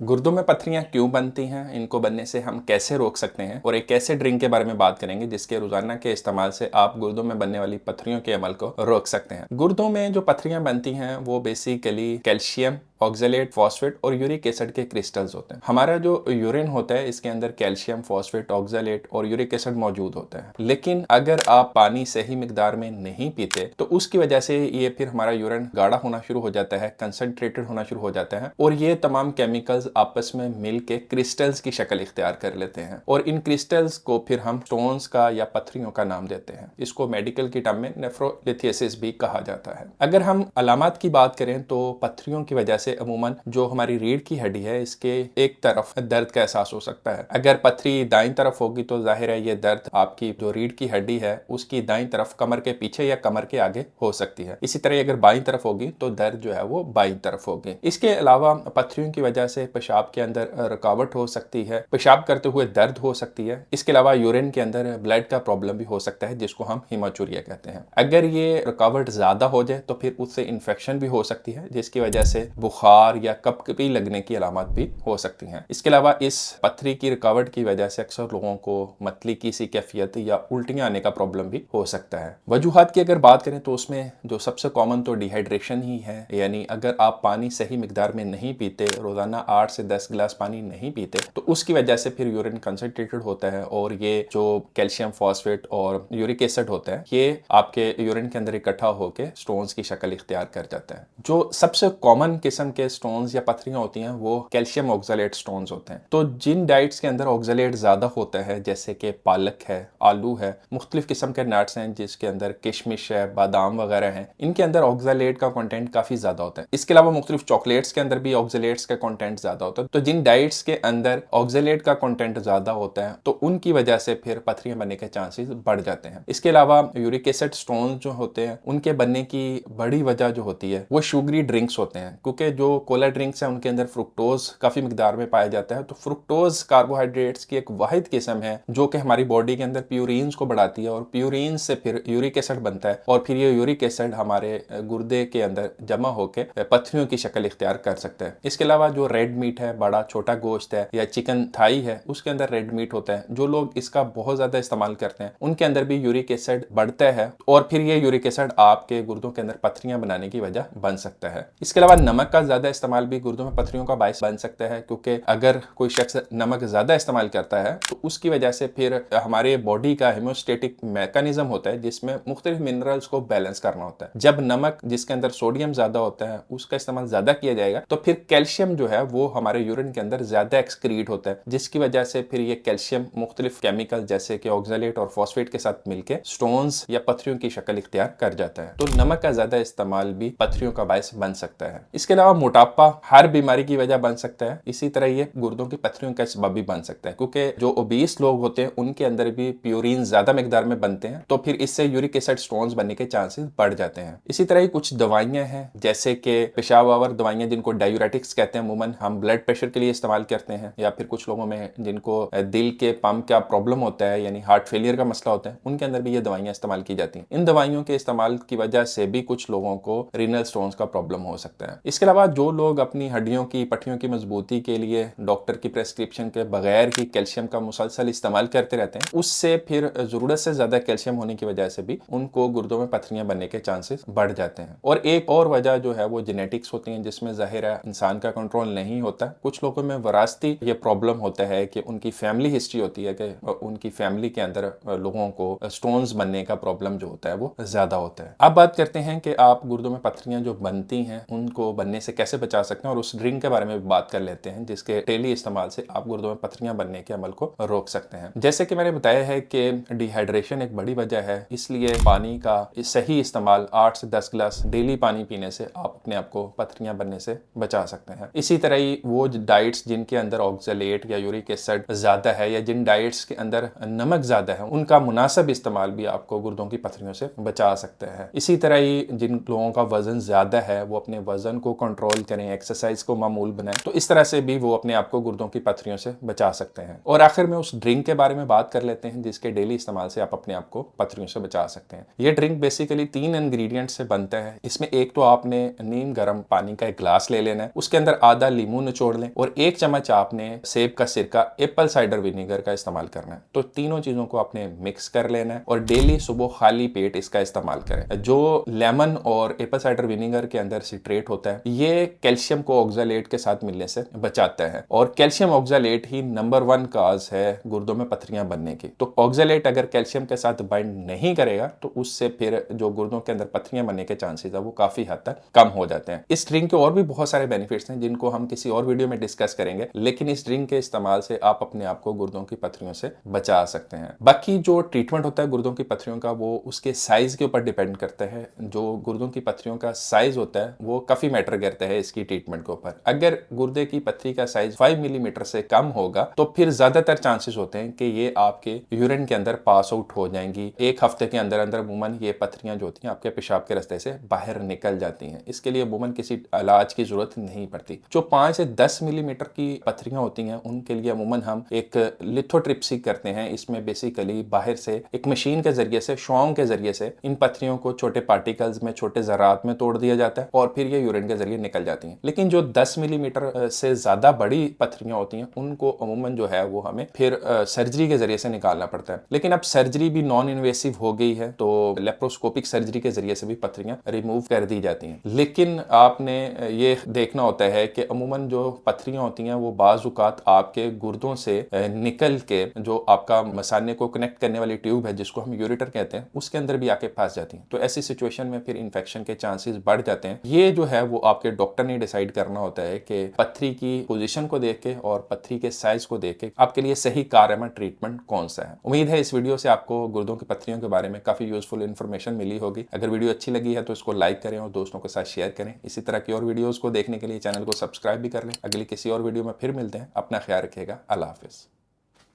गुर्दों में पथरियां क्यों बनती हैं, इनको बनने से हम कैसे रोक सकते हैं और एक ऐसे ड्रिंक के बारे में बात करेंगे जिसके रोजाना के इस्तेमाल से आप गुर्दों में बनने वाली पथरियों के अमल को रोक सकते हैं। गुर्दों में जो पथरियां बनती हैं वो बेसिकली कैल्शियम, ऑक्जेलेट, फॉस्फेट और यूरिक एसिड के क्रिस्टल्स होते हैं। हमारा जो यूरिन होता है इसके अंदर कैल्शियम, फॉस्फेट, ऑक्जेलेट और यूरिक एसिड मौजूद होता है, लेकिन अगर आप पानी सही मिकदार में नहीं पीते तो उसकी वजह से ये फिर हमारा यूरिन गाढ़ा होना शुरू हो जाता है, कंसंट्रेटेड होना शुरू हो जाता है और ये तमाम केमिकल्स आपस में मिल के क्रिस्टल्स की शक्ल इख्तियार कर लेते हैं और इन क्रिस्टल्स को फिर हम स्टोन्स का या पथरियों का नाम देते हैं। इसको मेडिकल की टर्म में नेफ्रोलिथियासिस भी कहा जाता है। अगर हम अलामत की बात करें तो पथरियों की वजह से अमूमन जो हमारी रीढ़ की हड्डी है इसके एक तरफ दर्द का एहसास हो सकता है। अगर पथरी दाईं तरफ होगी तो जाहिर है ये दर्द आपकी जो रीढ़ की हड्डी है उसकी दाईं तरफ कमर के पीछे या कमर के आगे हो सकती है। इसी तरह अगर बाईं तरफ होगी तो दर्द जो है वो बाईं तरफ होगी। इसके अलावा पथरियों की वजह से पेशाब के अंदर रुकावट हो सकती है, पेशाब करते हुए दर्द हो सकती है। इसके अलावा यूरिन के अंदर ब्लड का प्रॉब्लम भी हो सकता है जिसको हम हिमाचूरिया कहते हैं। अगर ये रुकावट ज्यादा हो जाए तो फिर उससे इन्फेक्शन भी हो सकती है जिसकी वजह से बुखार या कपकपी लगने की अलामत भी हो सकती हैं। इसके अलावा इस पथरी की रुकावट की वजह से अक्सर लोगों को मतली की सी कैफियत या उल्टियां आने का प्रॉब्लम भी हो सकता है। वजूहात की अगर बात करें तो उसमें जो सबसे कॉमन तो डिहाइड्रेशन ही है, यानी अगर आप पानी सही मिकदार में नहीं पीते, रोजाना 8 से 10 गिलास पानी नहीं पीते तो उसकी वजह से फिर यूरिन कंसंट्रेटेड होता है और ये जो कैल्शियम, फॉस्फेट और यूरिक एसिड होता है ये आपके यूरिन के अंदर इकट्ठा होकर स्टोन्स की शक्ल इख्तियार कर जाता है। जो सबसे कॉमन किस्म के स्टोन्स या पथरियां होती हैं वो कैल्शियम ऑक्जेलेट स्टोन्स होते हैं। तो जिन डाइट्स के अंदर ऑक्जेलेट ज्यादा होता है जैसे कि पालक है, आलू है, मुख्तलिफ किस्म के नट्स हैं जिसके अंदर किशमिश है, बादाम वगैरह हैं, इनके अंदर ऑक्जेलेट का कंटेंट काफी ज्यादा होता है। इसके अलावा मुख्तलिफ चॉकलेट्स के अंदर भी ऑक्जेलेट्स का कंटेंट ज्यादा होता है। तो जिन डाइट्स के अंदर ऑक्जेलेट का कंटेंट ज्यादा होता है तो उनकी वजह से फिर पथरियां बनने के चांसेस बढ़ जाते हैं। इसके अलावा यूरिक एसिड स्टोन जो होते हैं उनके बनने की बड़ी वजह जो होती है वो शुगरी ड्रिंक्स होते हैं, क्योंकि जो कोला ड्रिंक्स हैं उनके अंदर फ्रुक्टोज काफी मिकदार में पाया जाता है। तो फ्रुक्टोज कार्बोहाइड्रेट्स की एक वाहिद किस्म है जो कि हमारी बॉडी के अंदर प्यूरिन्स को बढ़ाती है और प्यूरिन्स से फिर यूरिक एसिड बनता है और फिर ये यूरिक एसिड हमारे गुर्दे के अंदर जमा होकर पथरियों की शक्ल इख्तियार कर सकता है। इसके अलावा जो रेड मीट है, बड़ा छोटा गोश्त है या चिकन थाई है, उसके अंदर रेड मीट होता है। जो लोग इसका बहुत ज्यादा इस्तेमाल करते हैं उनके अंदर भी यूरिक एसिड बढ़ता है और फिर ये यूरिक एसिड आपके गुर्दों के अंदर पथरियां बनाने की वजह बन सकता है। इसके अलावा नमक का ज्यादा इस्तेमाल भी गुर्दों में पथरियों का बायस बन सकता है, क्योंकि अगर कोई शख्स नमक ज्यादा इस्तेमाल करता है तो उसकी वजह से फिर हमारे बॉडी का हेमोस्टेटिक मैकेनिज्म होता है जिसमें मुख्तलिफ मिनरल्स को बैलेंस करना होता है। जब नमक जिसके अंदर सोडियम ज्यादा होता है उसका इस्तेमाल ज्यादा किया जाएगा तो फिर कैल्शियम जो है वो हमारे यूरिन के अंदर ज्यादा एक्सक्रीट होता है, जिसकी वजह से फिर ये कैल्शियम मुख्तलिफ केमिकल जैसे कि ऑक्जेलेट और फॉस्फेट के साथ मिलकर स्टोन्स या पथरियों की शक्ल इख्तियार कर जाता है। तो नमक का ज्यादा इस्तेमाल भी पथरियों का बायस बन सकता है। इसके अलावा मोटापा हर बीमारी की वजह बन सकता है, इसी तरह ये गुर्दों की पथरियों का सबब भी बन सकता है, क्योंकि जो ओबीस लोग होते हैं उनके अंदर भी प्यूरिन ज्यादा मिकदार में बनते हैं तो फिर इससे यूरिक एसिड स्टोन्स बनने के चांसेस बढ़ जाते हैं। इसी तरह ही कुछ दवाइयां हैं जैसे कि पेशाब आवर दवाइयां जिनको डायूरेटिक्स कहते हैं, अमूमन हम ब्लड प्रेशर के लिए इस्तेमाल करते हैं, या फिर कुछ लोगों में जिनको दिल के पंप का प्रॉब्लम होता है यानी हार्ट फेलियर का मसला होता है उनके अंदर भी ये दवाइयां इस्तेमाल की जाती हैं। इन दवाइयों के इस्तेमाल की वजह से भी कुछ लोगों को रीनल स्टोन्स का प्रॉब्लम हो सकता है। इसके अलावा जो लोग अपनी हड्डियों की पट्टियों की मजबूती के लिए डॉक्टर की प्रेस्क्रिप्शन के बगैर ही कैल्शियम का मुसलसल इस्तेमाल करते रहते हैं, उससे फिर जरूरत से ज्यादा कैल्शियम होने की वजह से भी उनको गुर्दों में पथरियां बनने के चांसेस बढ़ जाते हैं। और एक और वजह जो है वो जेनेटिक्स होती है, जिसमें जाहिर है इंसान का कंट्रोल नहीं होता। कुछ लोगों में विरासती ये प्रॉब्लम होता है कि उनकी फैमिली हिस्ट्री होती है कि उनकी फैमिली के अंदर लोगों को स्टोन्स बनने का प्रॉब्लम जो होता है वो ज्यादा होता है। अब बात करते हैं कि आप गुर्दों में पथरियां जो बनती हैं उनको बनने से कैसे बचा सकते हैं और उस ड्रिंक के बारे में भी बात कर लेते हैं जिसके डेली इस्तेमाल से आप गुर्दों में पथरियां बनने के अमल को रोक सकते हैं। जैसे कि मैंने बताया है कि डिहाइड्रेशन एक बड़ी वजह है, इसलिए पानी का सही इस्तेमाल 8 से 10 गिलास डेली पानी पीने से आप अपने आप को पथरियां बनने से बचा सकते हैं। इसी तरह ही वो डाइट्स जिनके अंदर ऑक्जेलेट या यूरिक एसिड ज्यादा है या जिन डाइट्स के अंदर नमक ज्यादा है उनका मुनासिब इस्तेमाल भी आपको गुर्दों की पथरियों से बचा सकते हैं। इसी तरह ही जिन लोगों का वजन ज्यादा है वो अपने वजन को कंट्रोल करें, एक्सरसाइज को मामूल बनाएं, तो इस तरह से भी वो अपने आप को गुर्दों की पथरियों से बचा सकते हैं। और आखिर में उस ड्रिंक के बारे में बात कर लेते हैं जिसके डेली इस्तेमाल से आप अपने आप को पथरियों से बचा सकते हैं। ये ड्रिंक बेसिकली 3 इंग्रेडिएंट से बनता है। इसमें एक तो आपने नीम गर्म पानी का एक ग्लास ले लेना है, उसके अंदर आधा लीमू निचोड़ लें और 1 चम्मच आपने सेब का सिरका एप्पल साइडर विनेगर का इस्तेमाल करना है। तो तीनों चीजों को आपने मिक्स कर लेना है और डेली सुबह खाली पेट इसका इस्तेमाल करें। जो लेमन और एप्पल साइडर विनेगर के अंदर सिट्रेट होता है ये कैल्शियम को ऑक्सैलेट के साथ मिलने से बचाता है और कैल्शियम ऑक्सैलेट ही नंबर 1 काज है गुर्दों में पथरियां बनने की। तो ऑक्सैलेट अगर कैल्शियम के साथ बाइंड नहीं करेगा तो उससे फिर जो गुर्दों के अंदर पथरियां बनने के चांसेस है वो काफी हद तक कम हो जाते हैं। इस ड्रिंक के और भी बहुत सारे बेनिफिट्स हैं जिनको हम किसी और वीडियो में डिस्कस करेंगे, लेकिन इस ड्रिंक के इस्तेमाल से आप अपने आप को गुर्दों की पथरियों से बचा सकते हैं। बाकी जो ट्रीटमेंट होता है गुर्दों की पथरियों का वो उसके साइज के ऊपर डिपेंड करता है। जो गुर्दों की पथरियों का साइज होता है वो काफी मैटर करता है इसकी ट्रीटमेंट के ऊपर। अगर गुर्दे की पथरी का साइज 5 मिलीमीटर से कम होगा तो फिर ज्यादातर चांसेस होते हैं कि ये आपके यूरिन के अंदर पास आउट हो जाएंगी। 1 हफ्ते के अंदर अंदर अमूमन ये पथरियां जो होती हैं आपके पेशाब के रास्ते से बाहर निकल जाती हैं। इसके लिए अमूमन किसी इलाज की जरूरत नहीं पड़ती। जो 5 से 10 मिलीमीटर की पथरियां होती हैं उनके लिए अमूमन हम एक लिथोट्रिप्सी करते हैं। इसमें बेसिकली बाहर से एक मशीन के जरिए से, शॉन्ग के जरिए से इन पथरियों को छोटे पार्टिकल्स में, छोटे ज़रात में तोड़ दिया जाता है और फिर ये यूरिन के जरिए निकल जाती हैं। लेकिन जो 10 मिलीमीटर से ज्यादा बड़ी पथरियां होती हैं उनको अमूमन जो है वो हमें फिर सर्जरी के जरिए से निकालना पड़ता है। लेकिन अब सर्जरी भी नॉन इन्वेसिव हो गई है तो लेप्रोस्कोपिक सर्जरी के जरिए से भी पथरियां रिमूव कर दी जाती हैं। लेकिन आपने ये देखना होता है कि अमूमन जो पथरियां होती हैं वो बाज़ औक़ात आपके गुर्दों से निकल के जो आपका मसाने को कनेक्ट करने वाली ट्यूब है जिसको हम यूरेटर कहते हैं उसके अंदर भी आके फंस जाती हैं। तो ऐसी सिचुएशन में फिर इन्फेक्शन के चांसेस बढ़ जाते हैं। ये जो है वो आपके डॉक्टर ने डिसाइड करना होता है कि पथरी की पोजीशन को देख के और पथरी के साइज को देख के आपके लिए सही कारगर ट्रीटमेंट कौन सा है। उम्मीद है इस वीडियो से आपको गुर्दों की पथरियों के बारे में काफी यूजफुल इन्फॉर्मेशन मिली होगी। अगर वीडियो अच्छी लगी है तो इसको लाइक करें और दोस्तों के साथ शेयर करें। इसी तरह की और वीडियोस को देखने के लिए चैनल को सब्सक्राइब भी कर लें। अगली किसी और वीडियो में फिर मिलते हैं। अपना ख्याल रखिएगा। अल्लाह हाफिज।